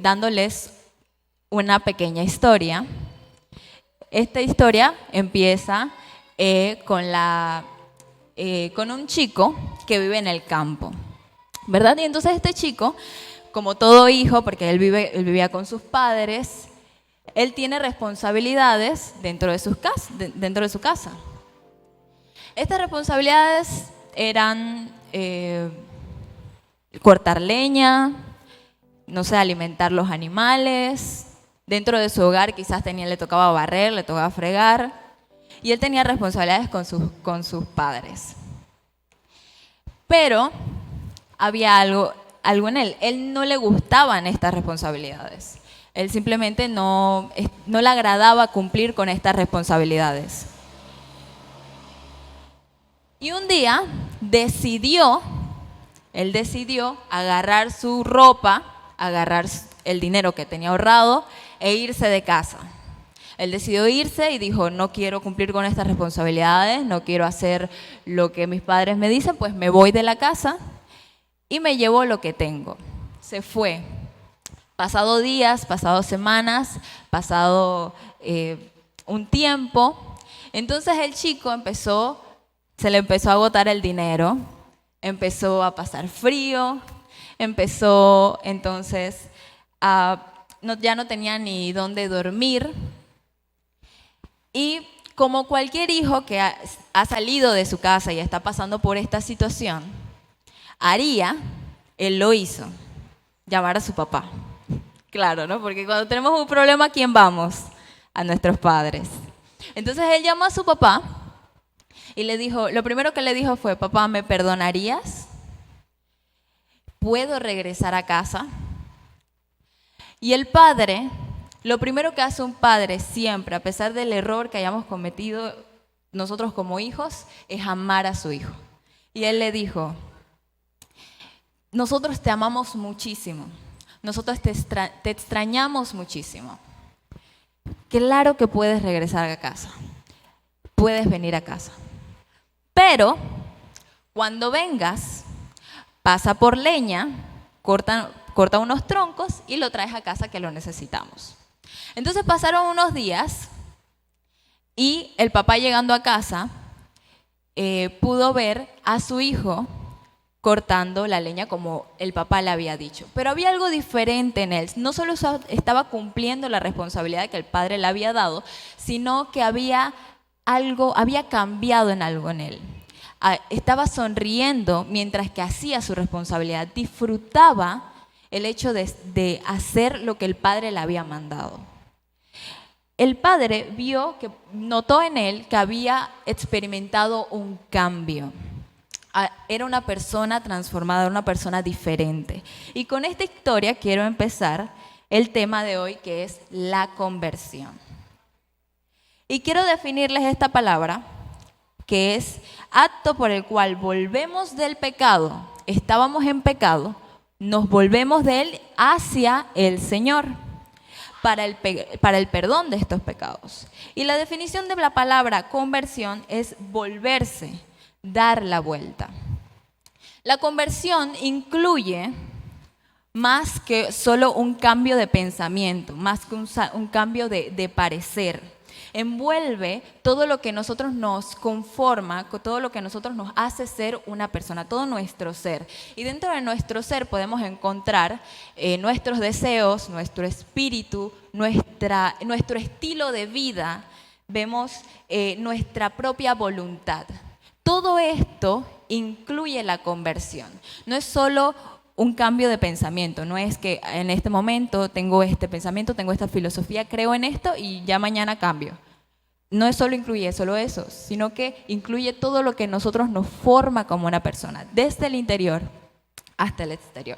dándoles una pequeña historia. Esta historia empieza con un chico que vive en el campo, ¿verdad? Y entonces este chico, como todo hijo, porque él vivía con sus padres, él tiene responsabilidades dentro de su casa. Estas responsabilidades eran cortar leña, no sé, alimentar los animales. Dentro de su hogar quizás le tocaba barrer, le tocaba fregar. Y él tenía responsabilidades con sus padres. Pero había algo en él. Él no le gustaban estas responsabilidades. Él simplemente no le agradaba cumplir con estas responsabilidades. Y un día él decidió agarrar su ropa, agarrar el dinero que tenía ahorrado e irse de casa. Él decidió irse y dijo, no quiero cumplir con estas responsabilidades, no quiero hacer lo que mis padres me dicen, pues me voy de la casa y me llevo lo que tengo. Se fue. Pasado días, pasado semanas, pasado un tiempo, entonces el chico se le empezó a agotar el dinero, empezó a pasar frío, empezó entonces ya no tenía ni dónde dormir. Y como cualquier hijo que ha salido de su casa y está pasando por esta situación, él lo hizo, llamar a su papá. Claro, ¿no? Porque cuando tenemos un problema, ¿a quién vamos? A nuestros padres. Entonces él llamó a su papá y lo primero que le dijo fue, papá, ¿me perdonarías? ¿Puedo regresar a casa? Y el padre, lo primero que hace un padre siempre, a pesar del error que hayamos cometido nosotros como hijos, es amar a su hijo. Y él le dijo, nosotros te amamos muchísimo, nosotros te extrañamos muchísimo. Claro que puedes regresar a casa, puedes venir a casa. Pero cuando vengas, pasa por leña, corta unos troncos y lo traes a casa que lo necesitamos. Entonces pasaron unos días y el papá llegando a casa pudo ver a su hijo cortando la leña como el papá le había dicho. Pero había algo diferente en él. No solo estaba cumpliendo la responsabilidad que el padre le había dado, sino que había cambiado en algo en él. Estaba sonriendo mientras que hacía su responsabilidad. Disfrutaba el hecho de hacer lo que el padre le había mandado. El padre notó en él que había experimentado un cambio. Era una persona transformada, una persona diferente. Y con esta historia quiero empezar el tema de hoy, que es la conversión. Y quiero definirles esta palabra, que es acto por el cual volvemos del pecado. Estábamos en pecado, nos volvemos de él hacia el Señor para el perdón de estos pecados. Y la definición de la palabra conversión es volverse, dar la vuelta. La conversión incluye más que solo un cambio de pensamiento, más que un cambio de parecer. Envuelve todo lo que nosotros nos conforma, todo lo que nosotros nos hace ser una persona, todo nuestro ser. Y dentro de nuestro ser podemos encontrar nuestros deseos, nuestro espíritu, nuestro estilo de vida, vemos nuestra propia voluntad. Todo esto incluye la conversión. No es solo un cambio de pensamiento, no es que en este momento tengo este pensamiento, tengo esta filosofía, creo en esto y ya mañana cambio. No incluye solo eso, sino que incluye todo lo que nosotros nos forma como una persona, desde el interior hasta el exterior.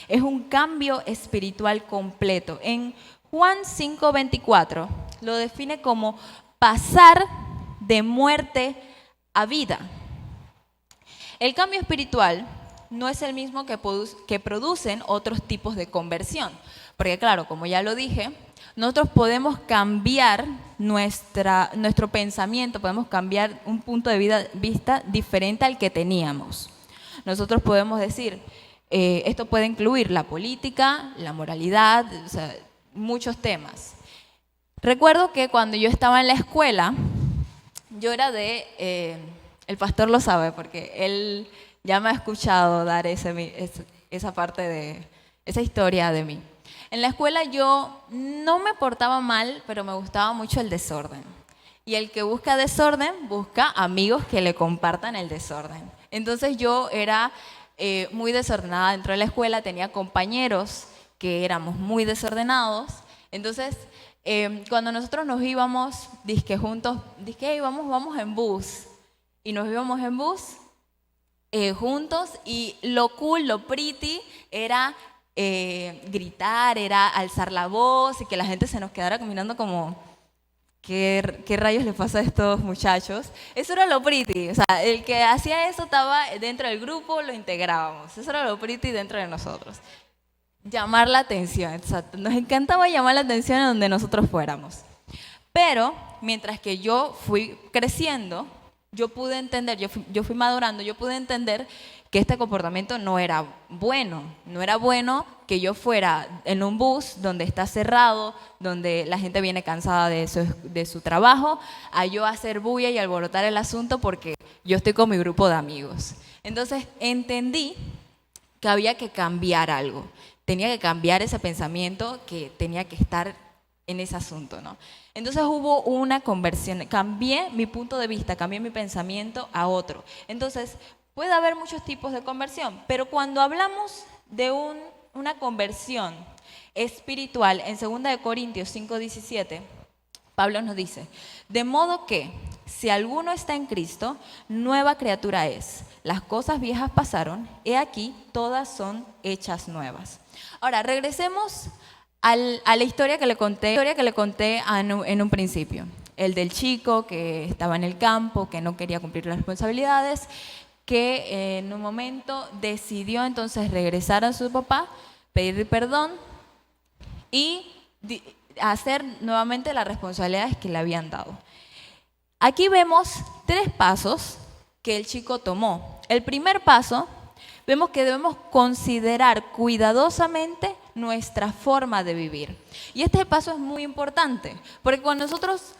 Es un cambio espiritual completo. En Juan 5:24 lo define como pasar de muerte a vida. El cambio espiritual no es el mismo que producen otros tipos de conversión. Porque claro, como ya lo dije, nosotros podemos cambiar nuestro pensamiento, podemos cambiar un punto de vista diferente al que teníamos. Nosotros podemos decir, esto puede incluir la política, la moralidad, o sea, muchos temas. Recuerdo que cuando yo estaba en la escuela, yo era el pastor lo sabe porque él ya me ha escuchado dar esa parte de, esa historia de mí. En la escuela yo no me portaba mal, pero me gustaba mucho el desorden. Y el que busca desorden, busca amigos que le compartan el desorden. Entonces yo era muy desordenada dentro de la escuela, tenía compañeros que éramos muy desordenados. Entonces, cuando nosotros nos íbamos, dizque juntos, dizque vamos en bus. Y nos íbamos en bus juntos y lo cool, lo pretty era gritar, era alzar la voz y que la gente se nos quedara caminando como, ¿qué rayos le pasa a estos muchachos? Eso era lo pretty, o sea, el que hacía eso estaba dentro del grupo, lo integrábamos, eso era lo pretty dentro de nosotros. Llamar la atención, exacto. Nos encantaba llamar la atención en donde nosotros fuéramos. Pero mientras que yo fui creciendo, yo pude entender, yo fui madurando, yo pude entender que este comportamiento no era bueno. No era bueno que yo fuera en un bus donde está cerrado, donde la gente viene cansada de su trabajo, a yo hacer bulla y alborotar el asunto porque yo estoy con mi grupo de amigos. Entonces entendí que había que cambiar algo. Tenía que cambiar ese pensamiento que tenía que estar en ese asunto, ¿no? Entonces hubo una conversión, cambié mi punto de vista, cambié mi pensamiento a otro. Entonces puede haber muchos tipos de conversión, pero cuando hablamos de una conversión espiritual, en 2 Corintios 5:17, Pablo nos dice, de modo que si alguno está en Cristo, nueva criatura es. Las cosas viejas pasaron, he aquí, todas son hechas nuevas. Ahora, regresemos a la historia que le conté en un principio. El del chico que estaba en el campo, que no quería cumplir las responsabilidades, que en un momento decidió entonces regresar a su papá, pedir perdón y hacer nuevamente las responsabilidades que le habían dado. Aquí vemos 3 pasos que el chico tomó. El primer paso, vemos que debemos considerar cuidadosamente nuestra forma de vivir. Y este paso es muy importante, porque cuando nosotros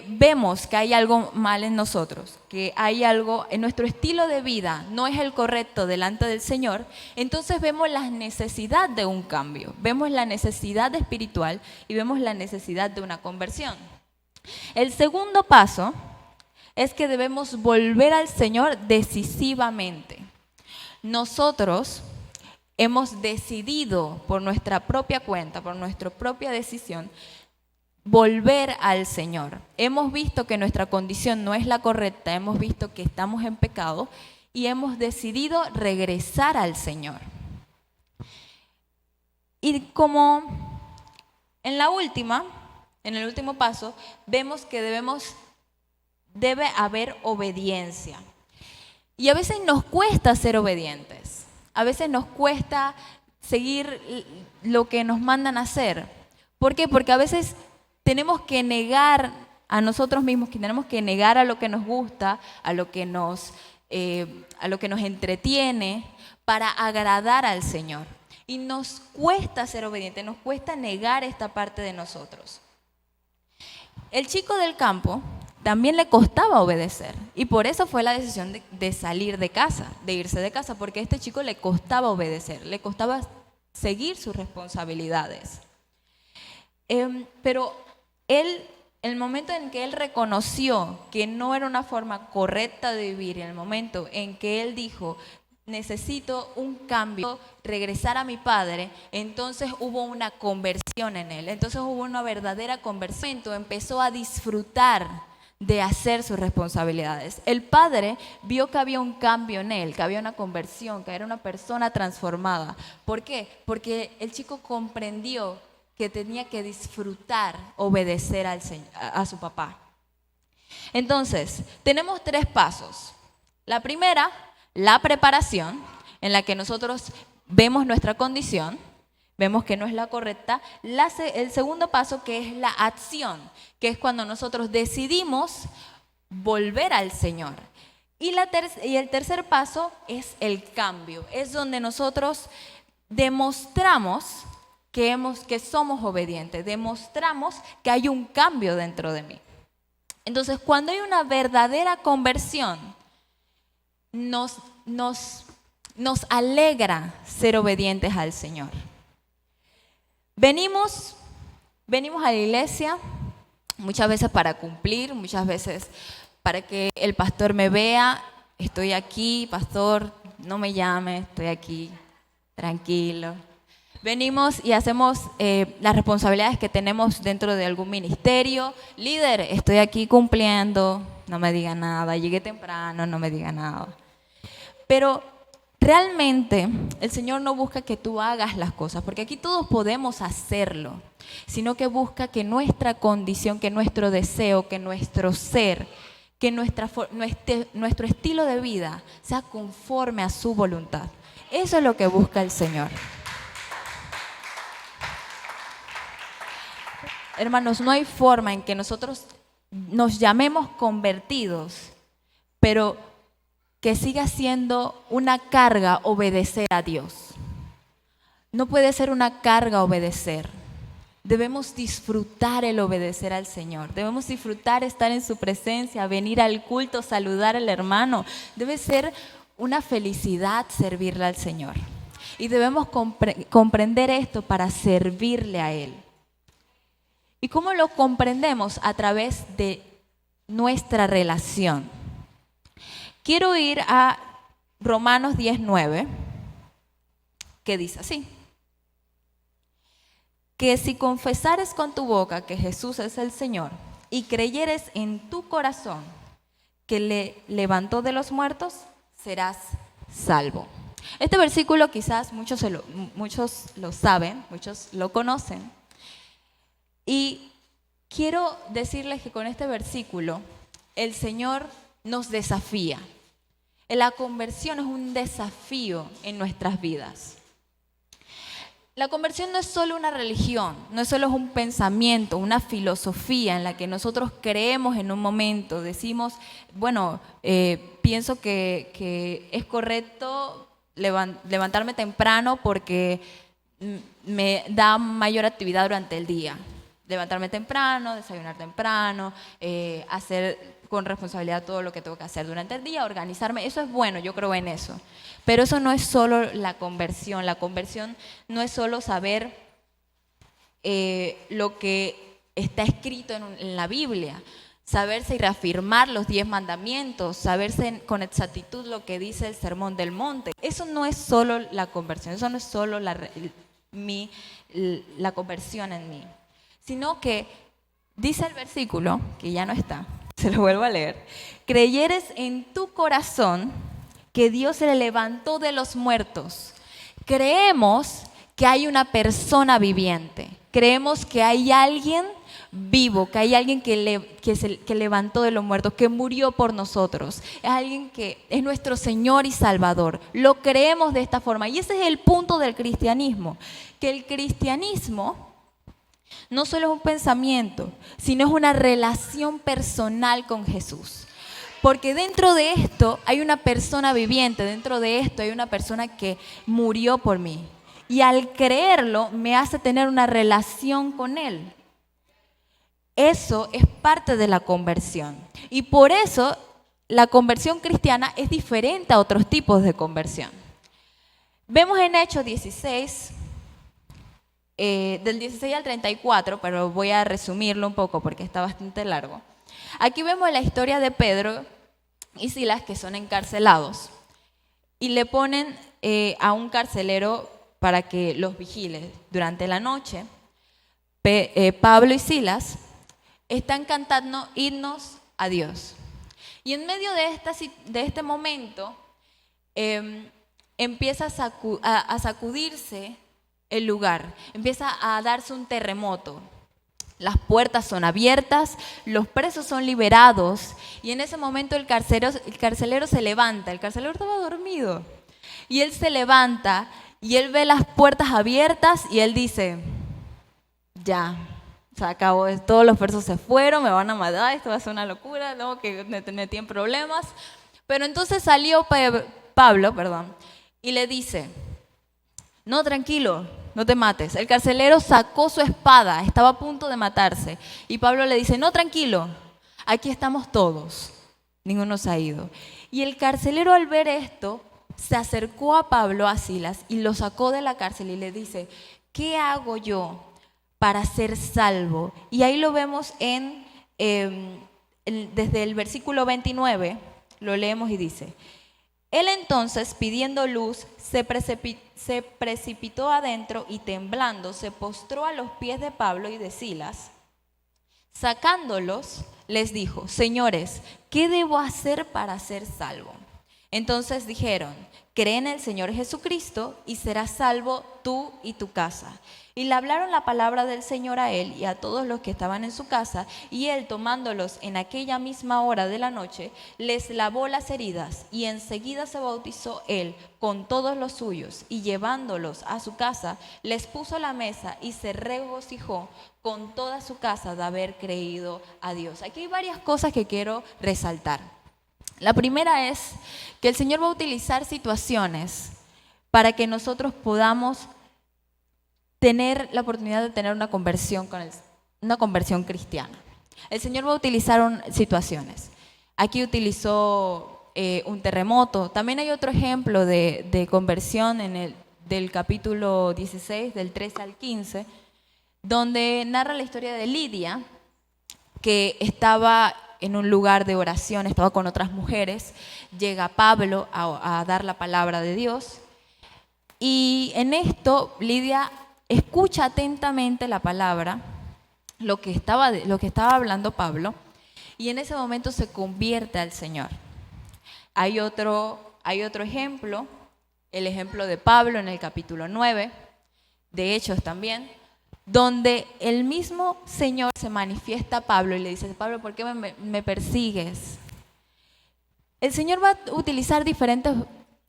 vemos que hay algo mal en nosotros, que hay algo en nuestro estilo de vida, no es el correcto delante del Señor, entonces vemos la necesidad de un cambio, vemos la necesidad espiritual y vemos la necesidad de una conversión. El segundo paso es que debemos volver al Señor decisivamente. Nosotros hemos decidido por nuestra propia cuenta, por nuestra propia decisión, volver al Señor. Hemos visto que nuestra condición no es la correcta, hemos visto que estamos en pecado y hemos decidido regresar al Señor. Y como en el último paso, vemos que debe haber obediencia. Y a veces nos cuesta ser obedientes. A veces nos cuesta seguir lo que nos mandan a hacer. ¿Por qué? Porque a veces tenemos que negar a nosotros mismos, que tenemos que negar a lo que nos gusta, a lo que nos entretiene, para agradar al Señor. Y nos cuesta ser obedientes, nos cuesta negar esta parte de nosotros. El chico del campo también le costaba obedecer y por eso fue la decisión de salir de casa, de irse de casa, porque a este chico le costaba obedecer, le costaba seguir sus responsabilidades. Pero él, el momento en que él reconoció que no era una forma correcta de vivir, en el momento en que él dijo, necesito un cambio, regresar a mi padre, entonces hubo una conversión en él, entonces hubo una verdadera conversión, empezó a disfrutar de hacer sus responsabilidades. El padre vio que había un cambio en él, que había una conversión, que era una persona transformada. ¿Por qué? Porque el chico comprendió que tenía que disfrutar, obedecer a su papá. Entonces, tenemos 3 pasos. La primera, la preparación, en la que nosotros vemos nuestra condición, vemos que no es la correcta. El segundo paso, que es la acción, que es cuando nosotros decidimos volver al Señor. Y el tercer paso es el cambio. Es donde nosotros demostramos que somos obedientes, demostramos que hay un cambio dentro de mí. Entonces, cuando hay una verdadera conversión, nos alegra ser obedientes al Señor. Venimos a la iglesia muchas veces para cumplir, muchas veces para que el pastor me vea. Estoy aquí, pastor, no me llame, estoy aquí, tranquilo. Venimos y hacemos las responsabilidades que tenemos dentro de algún ministerio. Líder, estoy aquí cumpliendo, no me diga nada. Llegué temprano, no me diga nada. Pero realmente el Señor no busca que tú hagas las cosas, porque aquí todos podemos hacerlo, sino que busca que nuestra condición, que nuestro deseo, que nuestro ser, que nuestro estilo de vida sea conforme a su voluntad. Eso es lo que busca el Señor. Hermanos, no hay forma en que nosotros nos llamemos convertidos, pero que siga siendo una carga obedecer a Dios. No puede ser una carga obedecer. Debemos disfrutar el obedecer al Señor. Debemos disfrutar estar en su presencia, venir al culto, saludar al hermano. Debe ser una felicidad servirle al Señor. Y debemos comprender esto para servirle a Él. ¿Y cómo lo comprendemos? A través de nuestra relación. Quiero ir a Romanos 10:9, que dice así: que si confesares con tu boca que Jesús es el Señor y creyeres en tu corazón que le levantó de los muertos, serás salvo. Este versículo quizás muchos lo saben, muchos lo conocen. Y quiero decirles que con este versículo el Señor nos desafía. La conversión es un desafío en nuestras vidas. La conversión no es solo una religión, no es solo un pensamiento, una filosofía en la que nosotros creemos en un momento, decimos, bueno, pienso que es correcto levantarme temprano porque me da mayor actividad durante el día. Levantarme temprano, desayunar temprano, hacer con responsabilidad todo lo que tengo que hacer durante el día, organizarme. Eso es bueno, yo creo en eso. Pero eso no es solo la conversión. La conversión no es solo saber lo que está escrito en la Biblia, saberse y reafirmar los 10 mandamientos, saberse con exactitud lo que dice el Sermón del Monte. Eso no es solo la conversión, eso no es solo la conversión en mí, sino que dice el versículo, que ya no está, se lo vuelvo a leer: creyeres en tu corazón que Dios se le levantó de los muertos. Creemos que hay una persona viviente, creemos que hay alguien vivo, que hay alguien que levantó de los muertos, que murió por nosotros, es alguien que es nuestro Señor y Salvador. Lo creemos de esta forma y ese es el punto del cristianismo, que el cristianismo no solo es un pensamiento, sino es una relación personal con Jesús. Porque dentro de esto hay una persona viviente, dentro de esto hay una persona que murió por mí. Y al creerlo me hace tener una relación con Él. Eso es parte de la conversión. Y por eso la conversión cristiana es diferente a otros tipos de conversión. Vemos en Hechos 16, del 16 al 34, pero voy a resumirlo un poco porque está bastante largo. Aquí vemos la historia de Pedro y Silas, que son encarcelados, y le ponen a un carcelero para que los vigile durante la noche. Pablo y Silas están cantando himnos a Dios. Y en medio de este momento empieza a sacudirse el lugar, empieza a darse un terremoto. Las puertas son abiertas, los presos son liberados y en ese momento el carcelero se levanta. El carcelero estaba dormido y él se levanta y él ve las puertas abiertas y él dice: ya, se acabó, todos los presos se fueron, me van a matar, esto va a ser una locura, no, que me metí en problemas. Pero entonces salió Pablo, y le dice, no, tranquilo, no te mates. El carcelero sacó su espada, estaba a punto de matarse. Y Pablo le dice, no, tranquilo, aquí estamos todos, ninguno se ha ido. Y el carcelero, al ver esto, se acercó a Pablo, a Silas, y lo sacó de la cárcel y le dice, ¿qué hago yo para ser salvo? Y ahí lo vemos desde el versículo 29, lo leemos y dice, él entonces, pidiendo luz, se precipitó adentro y temblando se postró a los pies de Pablo y de Silas. Sacándolos, les dijo, señores, ¿qué debo hacer para ser salvo? Entonces dijeron, cree en el Señor Jesucristo y serás salvo tú y tu casa. Y le hablaron la palabra del Señor a él y a todos los que estaban en su casa, y él, tomándolos en aquella misma hora de la noche, les lavó las heridas, y enseguida se bautizó él con todos los suyos, y llevándolos a su casa, les puso la mesa y se regocijó con toda su casa de haber creído a Dios. Aquí hay varias cosas que quiero resaltar. La primera es que el Señor va a utilizar situaciones para que nosotros podamos tener la oportunidad de tener una conversión cristiana. El Señor va a utilizar situaciones. Aquí utilizó un terremoto. También hay otro ejemplo de conversión del capítulo 16, del 13 al 15, donde narra la historia de Lidia, que estaba en un lugar de oración, estaba con otras mujeres. Llega Pablo a dar la palabra de Dios. Y en esto Lidia escucha atentamente la palabra, lo que estaba hablando Pablo, y en ese momento se convierte al Señor. Hay otro ejemplo, el ejemplo de Pablo en el capítulo 9, de Hechos también, donde el mismo Señor se manifiesta a Pablo y le dice, Pablo, ¿por qué me persigues? El Señor va a utilizar diferentes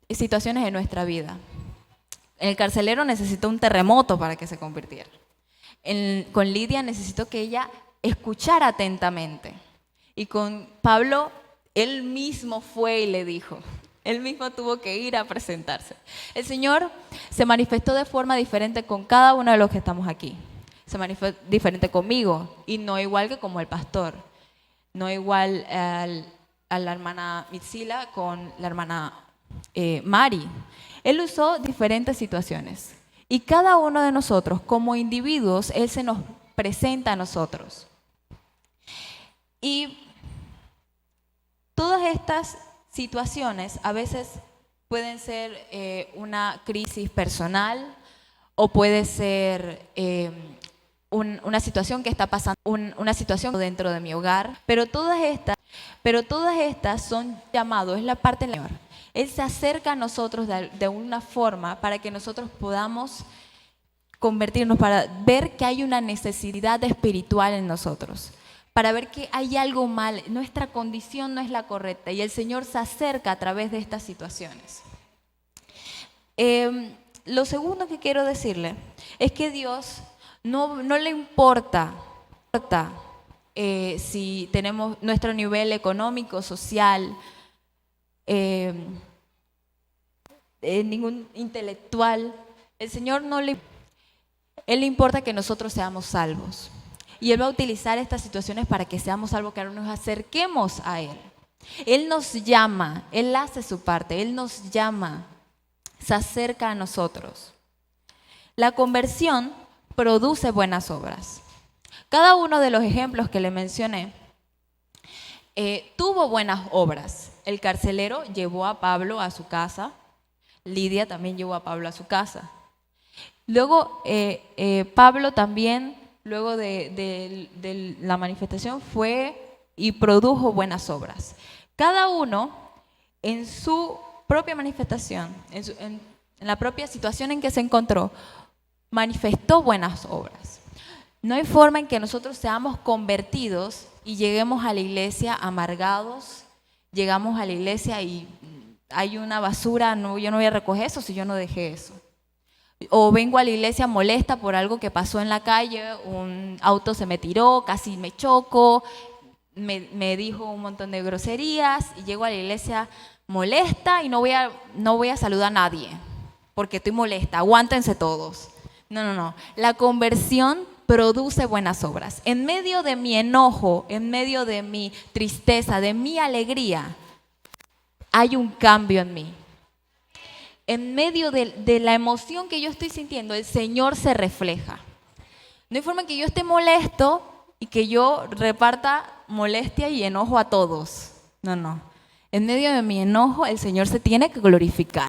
situaciones en nuestra vida. El carcelero necesitó un terremoto para que se convirtiera. Con Lidia necesitó que ella escuchara atentamente. Y con Pablo, él mismo fue y le dijo. Él mismo tuvo que ir a presentarse. El Señor se manifestó de forma diferente con cada uno de los que estamos aquí. Se manifestó diferente conmigo, y no igual que como el pastor. No igual a la hermana Mitzila con la hermana Mari. Él usó diferentes situaciones, y cada uno de nosotros como individuos, Él se nos presenta a nosotros. Y todas estas situaciones a veces pueden ser una crisis personal, o puede ser una situación que está pasando, una situación dentro de mi hogar, pero todas estas son llamados, es la parte del Señor. Él se acerca a nosotros de una forma para que nosotros podamos convertirnos, para ver que hay una necesidad espiritual en nosotros, para ver que hay algo mal, nuestra condición no es la correcta, y el Señor se acerca a través de estas situaciones. Lo segundo que quiero decirle es que Dios no le importa si tenemos nuestro nivel económico, social, ningún intelectual. El Señor Él le importa que nosotros seamos salvos. Y Él va a utilizar estas situaciones para que seamos salvos, que nos acerquemos a Él. Él nos llama, Él hace su parte, Él nos llama, se acerca a nosotros. La conversión produce buenas obras. Cada uno de los ejemplos que le mencioné tuvo buenas obras. El carcelero llevó a Pablo a su casa. Lidia también llevó a Pablo a su casa. Luego Pablo también, luego de la manifestación, fue y produjo buenas obras. Cada uno en su propia manifestación, en la propia situación en que se encontró, manifestó buenas obras. No hay forma en que nosotros seamos convertidos y lleguemos a la iglesia amargados, llegamos a la iglesia y hay una basura, no, yo no voy a recoger eso si yo no dejé eso. O vengo a la iglesia molesta por algo que pasó en la calle, un auto se me tiró, casi me choco, me dijo un montón de groserías, y llego a la iglesia molesta y no voy a saludar a nadie porque estoy molesta, aguántense todos. No. La conversión produce buenas obras. En medio de mi enojo, en medio de mi tristeza, de mi alegría, hay un cambio en mí. En medio de la emoción que yo estoy sintiendo, el Señor se refleja. No hay forma en que yo esté molesto y que yo reparta molestia y enojo a todos. No. En medio de mi enojo, el Señor se tiene que glorificar.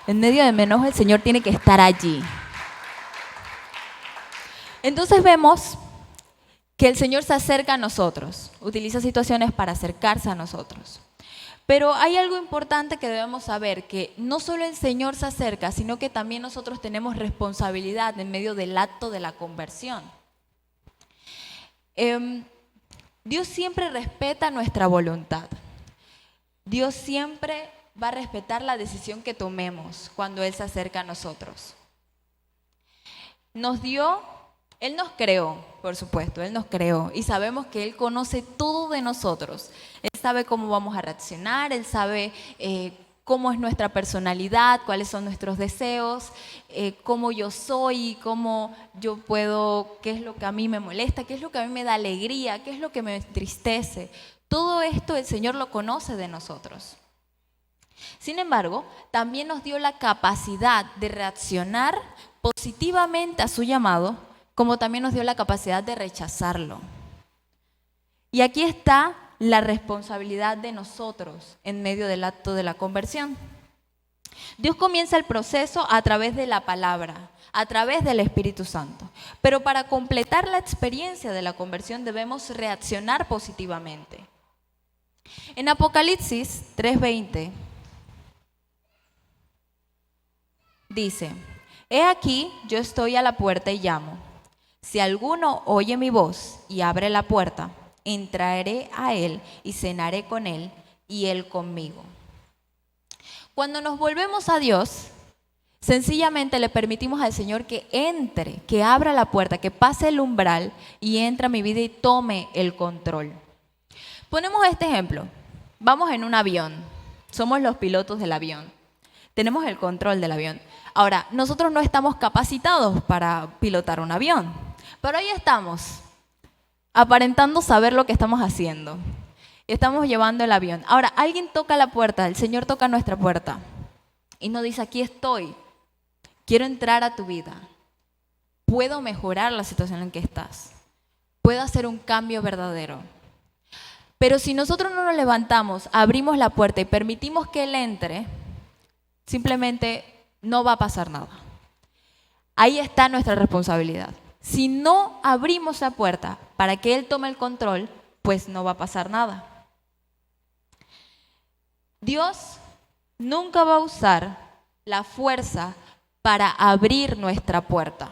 En medio de mi enojo, el Señor tiene que estar allí. Entonces vemos que el Señor se acerca a nosotros, utiliza situaciones para acercarse a nosotros. Pero hay algo importante que debemos saber, que no solo el Señor se acerca, sino que también nosotros tenemos responsabilidad en medio del acto de la conversión. Dios siempre respeta nuestra voluntad. Dios siempre va a respetar la decisión que tomemos cuando Él se acerca a nosotros. Él nos creó, por supuesto, Él nos creó y sabemos que Él conoce todo de nosotros. Él sabe cómo vamos a reaccionar, Él sabe cómo es nuestra personalidad, cuáles son nuestros deseos, cómo yo soy, cómo yo puedo, qué es lo que a mí me molesta, qué es lo que a mí me da alegría, qué es lo que me entristece. Todo esto el Señor lo conoce de nosotros. Sin embargo, también nos dio la capacidad de reaccionar positivamente a su llamado, como también nos dio la capacidad de rechazarlo. Y aquí está la responsabilidad de nosotros en medio del acto de la conversión. Dios comienza el proceso a través de la palabra, a través del Espíritu Santo. Pero para completar la experiencia de la conversión debemos reaccionar positivamente. En Apocalipsis 3:20 dice: He aquí, yo estoy a la puerta y llamo. Si alguno oye mi voz y abre la puerta, entraré a él y cenaré con él y él conmigo. Cuando nos volvemos a Dios, sencillamente le permitimos al Señor que entre, que abra la puerta, que pase el umbral y entre a mi vida y tome el control. Ponemos este ejemplo. Vamos en un avión. Somos los pilotos del avión. Tenemos el control del avión. Ahora, nosotros no estamos capacitados para pilotar un avión, pero ahí estamos, aparentando saber lo que estamos haciendo. Estamos llevando el avión. Ahora, alguien toca la puerta, el Señor toca nuestra puerta y nos dice: aquí estoy, quiero entrar a tu vida. Puedo mejorar la situación en que estás. Puedo hacer un cambio verdadero. Pero si nosotros no nos levantamos, abrimos la puerta y permitimos que Él entre, simplemente no va a pasar nada. Ahí está nuestra responsabilidad. Si no abrimos la puerta para que Él tome el control, pues no va a pasar nada. Dios nunca va a usar la fuerza para abrir nuestra puerta.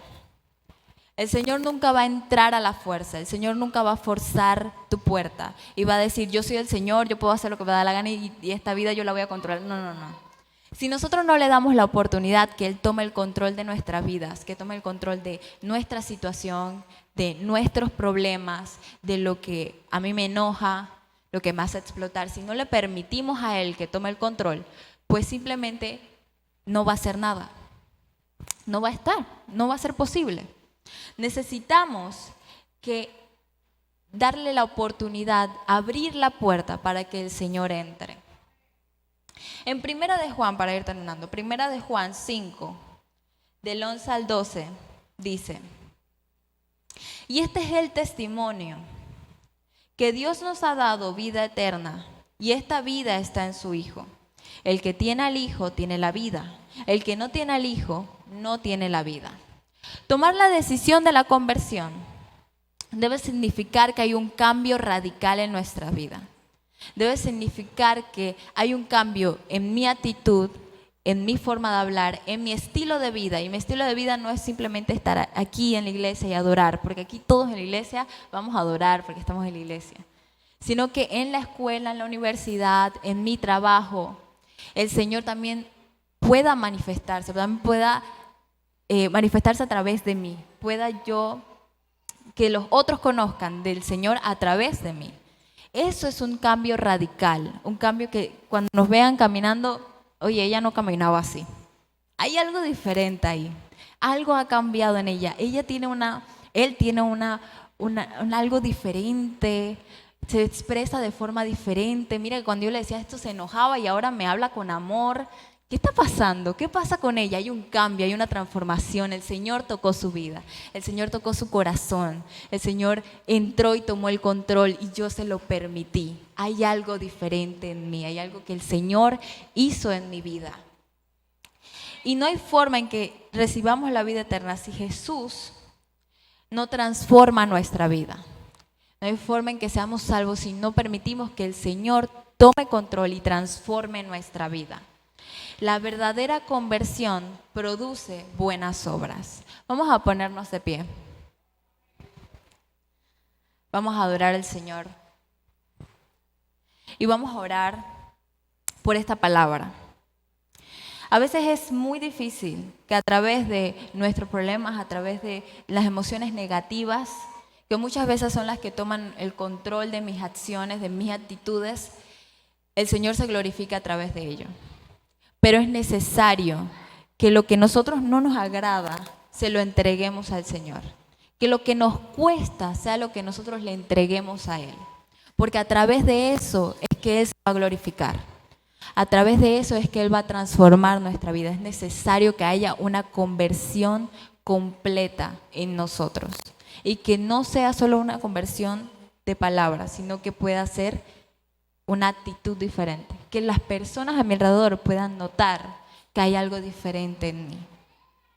El Señor nunca va a entrar a la fuerza, el Señor nunca va a forzar tu puerta y va a decir: yo soy el Señor, yo puedo hacer lo que me da la gana y esta vida yo la voy a controlar. No. Si nosotros no le damos la oportunidad que Él tome el control de nuestras vidas, que tome el control de nuestra situación, de nuestros problemas, de lo que a mí me enoja, lo que me hace explotar, si no le permitimos a Él que tome el control, pues simplemente no va a hacer nada. No va a estar, no va a ser posible. Necesitamos que darle la oportunidad, abrir la puerta para que el Señor entre. En Primera de Juan, para ir terminando, Primera de Juan 5, del 11 al 12, dice: y este es el testimonio, que Dios nos ha dado vida eterna, y esta vida está en su Hijo. El que tiene al Hijo tiene la vida, el que no tiene al Hijo no tiene la vida. Tomar la decisión de la conversión debe significar que hay un cambio radical en nuestra vida. Debe significar que hay un cambio en mi actitud, en mi forma de hablar, en mi estilo de vida. Y mi estilo de vida no es simplemente estar aquí en la iglesia y adorar, porque aquí todos en la iglesia vamos a adorar porque estamos en la iglesia. Sino que en la escuela, en la universidad, en mi trabajo, el Señor también pueda manifestarse, también pueda manifestarse a través de mí. Pueda yo, que los otros conozcan del Señor a través de mí. Eso es un cambio radical, un cambio que cuando nos vean caminando, oye, ella no caminaba así. Hay algo diferente ahí, algo ha cambiado en ella. Él tiene algo diferente, se expresa de forma diferente. Mira que cuando yo le decía esto se enojaba y ahora me habla con amor. ¿Qué está pasando? ¿Qué pasa con ella? Hay un cambio, hay una transformación. El Señor tocó su vida, el Señor tocó su corazón, el Señor entró y tomó el control y yo se lo permití. Hay algo diferente en mí, hay algo que el Señor hizo en mi vida. Y no hay forma en que recibamos la vida eterna si Jesús no transforma nuestra vida. No hay forma en que seamos salvos si no permitimos que el Señor tome control y transforme nuestra vida. La verdadera conversión produce buenas obras. Vamos a ponernos de pie. Vamos a adorar al Señor. Y vamos a orar por esta palabra. A veces es muy difícil que a través de nuestros problemas, a través de las emociones negativas, que muchas veces son las que toman el control de mis acciones, de mis actitudes, el Señor se glorifica a través de ello. Pero es necesario que lo que a nosotros no nos agrada, se lo entreguemos al Señor. Que lo que nos cuesta sea lo que nosotros le entreguemos a Él. Porque a través de eso es que Él se va a glorificar. A través de eso es que Él va a transformar nuestra vida. Es necesario que haya una conversión completa en nosotros. Y que no sea solo una conversión de palabras, sino que pueda ser una actitud diferente. Que las personas a mi alrededor puedan notar que hay algo diferente en mí.